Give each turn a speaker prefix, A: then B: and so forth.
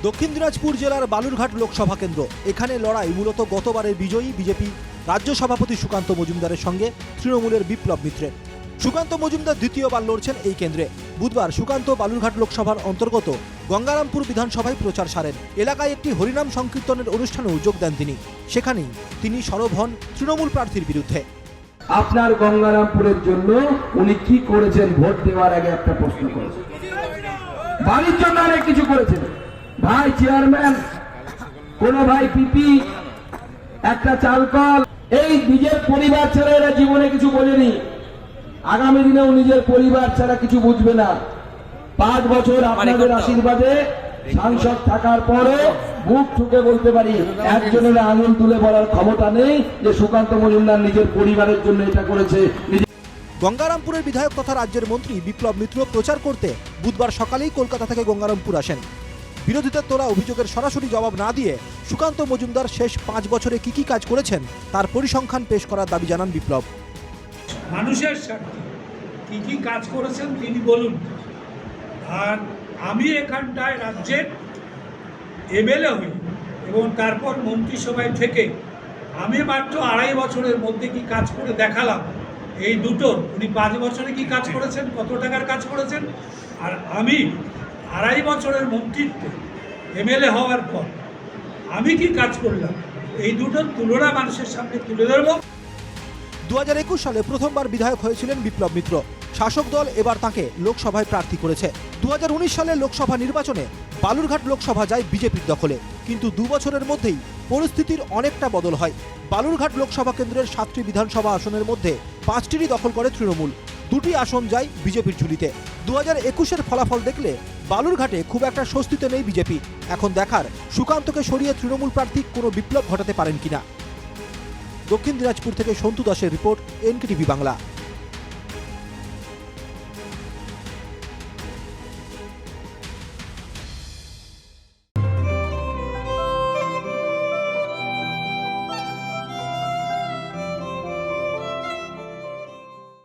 A: দক্ষিণ দিনাজপুর জেলার বালুরঘাট লোকসভা কেন্দ্র। এখানে লড়াই মূলত গতবারের বিজয়ী বিজেপি রাজ্য সভাপতি সুকান্ত মজুমদারের সঙ্গে তৃণমূলের বিপ্লব মিত্রের। সুকান্ত মজুমদার দ্বিতীয়বার লড়ছেন এই কেন্দ্রে। বুধবার সুকান্ত বালুরঘাট লোকসভার অন্তর্গত গঙ্গারামপুর বিধানসভায় প্রচার সারেন। এলাকায় একটি হরিনাম সংকীর্তনের অনুষ্ঠানেও যোগ দেন তিনি। সেখানেই তিনি সরব হন তৃণমূল প্রার্থীর বিরুদ্ধে।
B: আপনার গঙ্গারামপুরের জন্য উনি কি করেছেন ভোট দেওয়ার আগে একটা প্রশ্ন করেছেন। বাড়ির জন্য অনেক কিছু করেছেন। ভাই চেয়ারম্যান, কোন ভাই পিপি, একটা চালকল, এই নিজের পরিবার ছাড়া এরা জীবনে কিছু বোঝেনি। আগামী দিনেও নিজের পরিবার ছাড়া কিছু বুঝবে না। 5 বছর আপনাদের আশীর্বাদে সাংসদ থাকার পরে বুক ঠুকে বলতে পারি একজনের আঙুল তুলে বলার ক্ষমতা নেই যে সুকান্ত মজুমদার নিজের পরিবারের জন্য এটা করেছে।
A: গঙ্গারামপুরের বিধায়ক তথা রাজ্যের মন্ত্রী বিপ্লব মিত্র প্রচার করতে বুধবার সকালেই কলকাতা থেকে গঙ্গারামপুর আসেন। বিরোধীদের তোলা অভিযোগের সরাসরি জবাব না দিয়ে সুকান্ত মজুমদার শেষ 5 বছরে কি কাজ করেছেন তার পরিসংখ্যান পেশ করার দাবি জানান বিপ্লব।
C: মানুষের স্বার্থে কি কাজ করেছেন তিনি বলুন। আর আমি এখানটায় রাজ্যের এমএলএ হই এবং তারপর মন্ত্রিসভায় থেকে আমি মাত্র 2.5 বছরের মধ্যে কি কাজ করে দেখালাম। এই দুটোর উনি 5 বছরে কি কাজ করেছেন, কত টাকার কাজ করেছেন, আর আমি 2.5 বছরের মন্ত্রিত্বে এমএলএ হওয়ার পর আমি কি কাজ করলাম, এই দুটোর তুলনা মানুষের সামনে তুলে ধরব।
A: 2021 সালে প্রথমবার বিধায়ক হয়েছিলেন বিপ্লব মিত্র। শাসক দল এবার তাঁকে লোকসভায় প্রার্থী করেছে। 2019 সালে লোকসভা নির্বাচনে বালুরঘাট লোকসভা যায় বিজেপির দখলে, কিন্তু 2 বছরের মধ্যেই পরিস্থিতির অনেকটা বদল হয়। বালুরঘাট লোকসভা কেন্দ্রের 7টি বিধানসভা আসনের মধ্যে 5টিরই দখল করে তৃণমূল, 2টি আসন যায় বিজেপির ঝুলিতে। 2021-এর ফলাফল দেখলে বালুরঘাটে খুব একটা স্বস্তিতে নেই বিজেপি। এখন দেখার সুকান্তকে সরিয়ে তৃণমূল প্রার্থী কোনো বিপ্লব ঘটাতে পারেন কিনা। দক্ষিণ দিনাজপুর থেকে সন্তু দাসের রিপোর্ট, এনকেটিভি বাংলা।